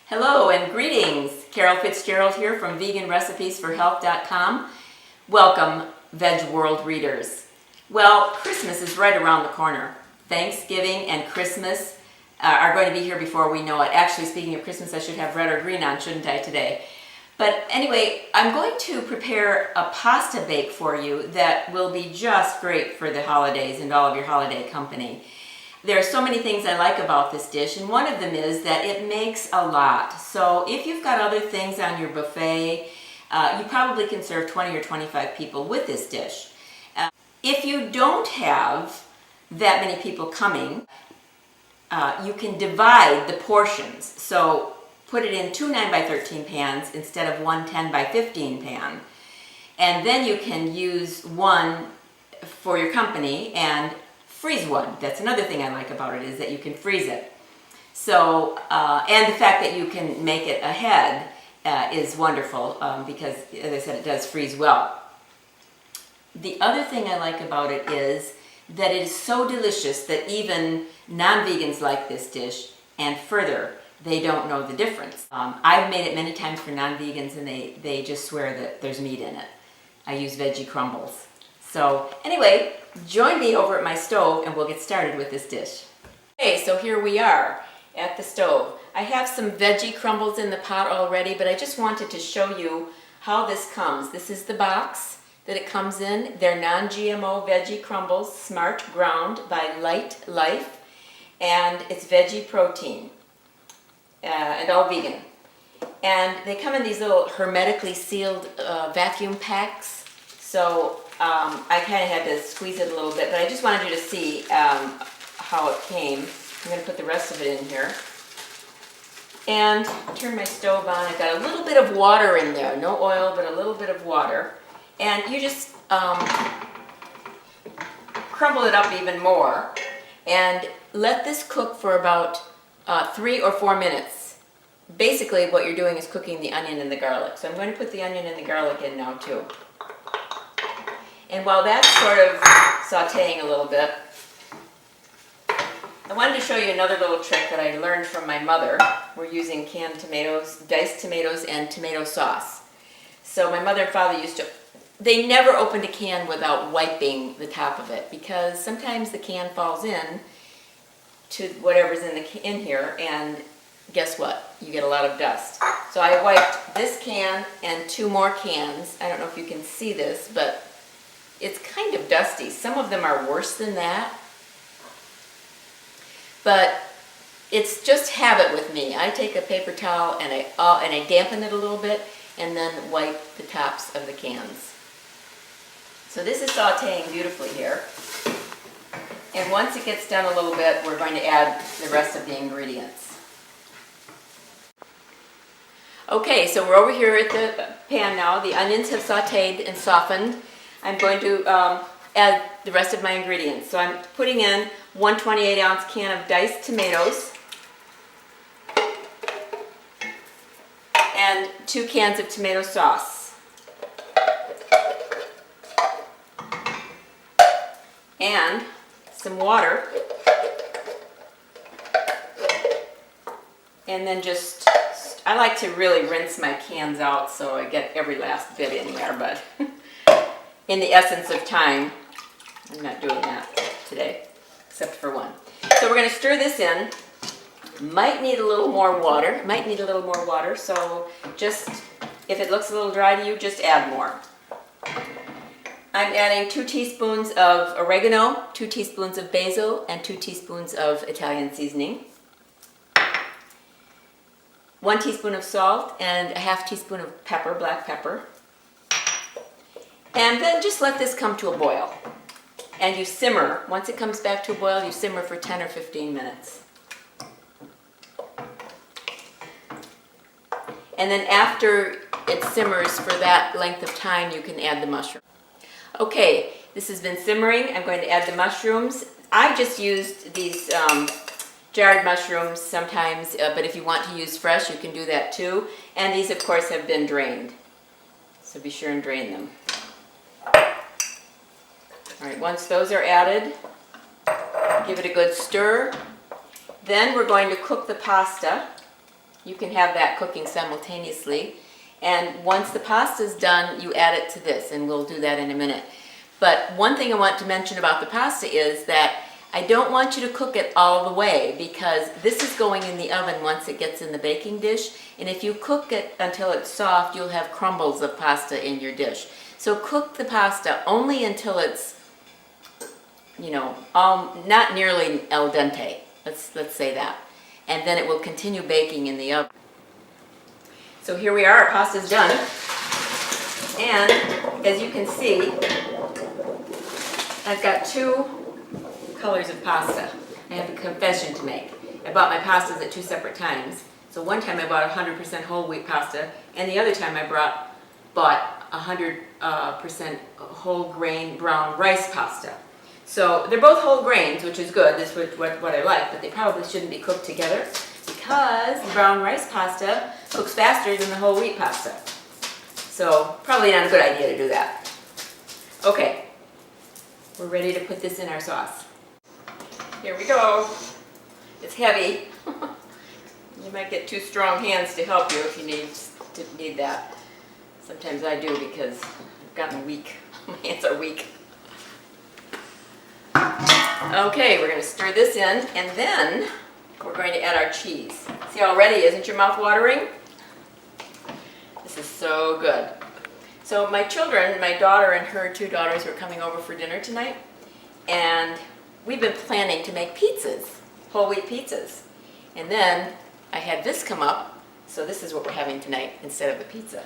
Hello and greetings. Carol Fitzgerald here from veganrecipesforhealth.com. Welcome, Veg World readers. Well, Christmas is right around the corner. Thanksgiving and Christmas are going to be here before we know it. Actually, speaking of Christmas, I should have red or green on, shouldn't I, today? But anyway, I'm going to prepare a pasta bake for you that will be just great for the holidays and all of your holiday company. There are so many things I like about this dish, and one of them is that it makes a lot. So if you've got other things on your buffet, you probably can serve 20 or 25 people with this dish. If you don't have that many people coming, you can divide the portions. So put it in two 9 by 13 pans instead of one 10 by 15 pan. And then you can use one for your company and freeze one. That's another thing I like about it, is that you can freeze it. So, and the fact that you can make it ahead is wonderful because, as I said, it does freeze well. The other thing I like about it is that it is so delicious that even non-vegans like this dish, and further, they don't know the difference. I've made it many times for non-vegans and they just swear that there's meat in it. I use veggie crumbles. So anyway, join me over at my stove and we'll get started with this dish. Okay, so here we are at the stove. I have some veggie crumbles in the pot already, but I just wanted to show you how this comes. This is the box that it comes in. They're non-GMO veggie crumbles, smart ground by Light Life, and it's veggie protein and all vegan. And they come in these little hermetically sealed vacuum packs. So I kind of had to squeeze it a little bit, but I just wanted you to see how it came. I'm going to put the rest of it in here. And turn my stove on. I've got a little bit of water in there. No oil, but a little bit of water. And you just crumble it up even more. And let this cook for about 3 or 4 minutes. Basically, what you're doing is cooking the onion and the garlic. So I'm going to put the onion and the garlic in now, too. And while that's sort of sauteing a little bit, I wanted to show you another little trick that I learned from my mother. We're using canned tomatoes, diced tomatoes, and tomato sauce. So my mother and father they never opened a can without wiping the top of it, because sometimes the can falls in to whatever's in here, and guess what? You get a lot of dust. So I wiped this can and 2 more cans. I don't know if you can see this, but it's kind of dusty. Some of them are worse than that. But it's just habit with me. I take a paper towel and I dampen it a little bit and then wipe the tops of the cans. So this is sauteing beautifully here. And once it gets done a little bit, we're going to add the rest of the ingredients. Okay, so we're over here at the pan now. The onions have sauteed and softened. I'm going to add the rest of my ingredients. So I'm putting in 1 28-ounce can of diced tomatoes and 2 cans of tomato sauce. And some water. And then I like to really rinse my cans out so I get every last bit in there, but in the essence of time, I'm not doing that today, except for one. So we're going to stir this in. Might need a little more water. So just, if it looks a little dry to you, just add more. I'm adding 2 teaspoons of oregano, 2 teaspoons of basil, and 2 teaspoons of Italian seasoning. 1 teaspoon of salt and a half teaspoon of pepper, black pepper. And then just let this come to a boil. And you simmer. Once it comes back to a boil, you simmer for 10 or 15 minutes. And then after it simmers for that length of time, you can add the mushroom. Okay, this has been simmering. I'm going to add the mushrooms. I've just used these jarred mushrooms sometimes, but if you want to use fresh, you can do that too. And these, of course, have been drained. So be sure and drain them. All right, once those are added, give it a good stir. Then we're going to cook the pasta you can have that cooking simultaneously. And once the pasta is done, you add it to this, and we'll do that in a minute. But one thing I want to mention about the pasta is that I don't want you to cook it all the way, because this is going in the oven once it gets in the baking dish. And if you cook it until it's soft, you'll have crumbles of pasta in your dish. So cook the pasta only until it's, you know, not nearly al dente. Let's say that. And then it will continue baking in the oven. So here we are, our pasta's done. And as you can see, I've got two colors of pasta. I have a confession to make. I bought my pastas at two separate times. So one time I bought 100% whole wheat pasta, and the other time I bought 100% whole grain brown rice pasta. So they're both whole grains, which is good. This is what I like, but they probably shouldn't be cooked together, because the brown rice pasta cooks faster than the whole wheat pasta. So probably not a good idea to do that. Okay, we're ready to put this in our sauce. Here we go. It's heavy. You might get two strong hands to help you if you need that. Sometimes I do, because I've gotten weak. My hands are weak. Okay, we're going to stir this in, and then we're going to add our cheese. See already, isn't your mouth watering? This is so good. So my children, my daughter and her two daughters, were coming over for dinner tonight, and we've been planning to make pizzas, whole wheat pizzas. And then I had this come up, so this is what we're having tonight instead of the pizza.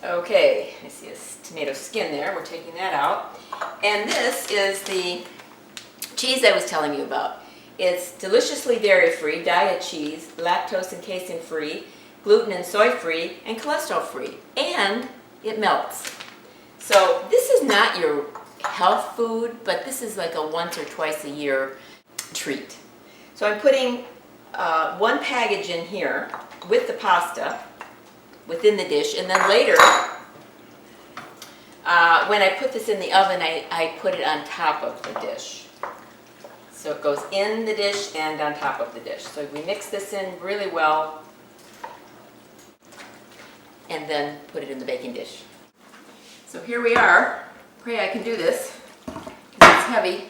Okay, I see a tomato skin there. We're taking that out. And this is the cheese I was telling you about. It's deliciously dairy-free, diet cheese, lactose and casein-free, gluten and soy-free, and cholesterol-free. And it melts. So this is not your health food, but this is like a once or twice a year treat. So I'm putting one package in here with the pasta within the dish, and then later when I put this in the oven, I put it on top of the dish. So it goes in the dish and on top of the dish. So we mix this in really well and then put it in the baking dish. So here we are. Pray I can do this, because it's heavy.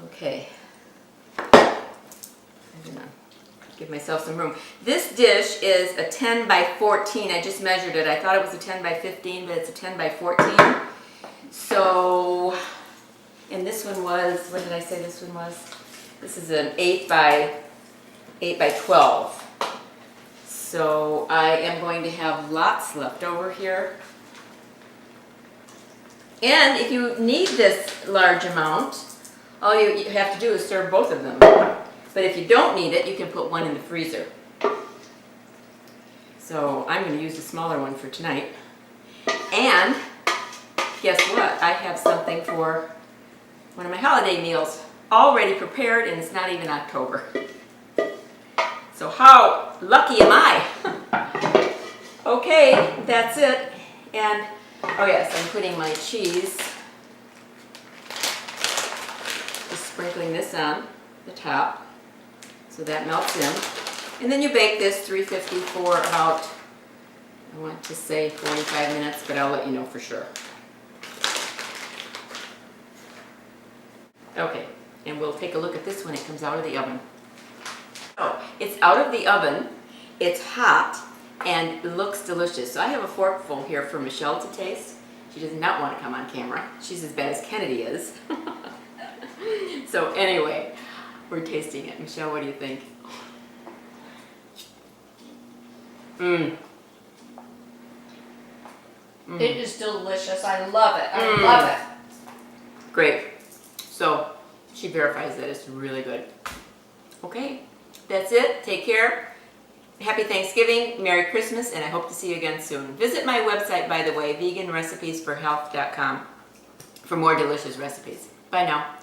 Okay. I'm gonna give myself some room. This dish is a 10 by 14. I just measured it. I thought it was a 10 by 15, but it's a 10 by 14. So, and this one was, what did I say this one was? This is an 8 by 12. So I am going to have lots left over here. And if you need this large amount, all you have to do is serve both of them. But if you don't need it, you can put one in the freezer. So I'm going to use the smaller one for tonight. And guess what? I have something for one of my holiday meals already prepared, and it's not even October. So how lucky am I? Okay, that's it. And, oh yes, I'm putting my cheese, just sprinkling this on the top so that melts in. And then you bake this 350 for about, I want to say 45 minutes, but I'll let you know for sure. Okay, and we'll take a look at this when it comes out of the oven. Oh, it's out of the oven, it's hot, and it looks delicious. So I have a forkful here for Michelle to taste. She does not want to come on camera. She's as bad as Kennedy is. So anyway, we're tasting it. Michelle, what do you think? It is delicious. I love it. I love it. Great. So she verifies that it's really good. Okay, that's it. Take care. Happy Thanksgiving, Merry Christmas, and I hope to see you again soon. Visit my website, by the way, veganrecipesforhealth.com, for more delicious recipes. Bye now.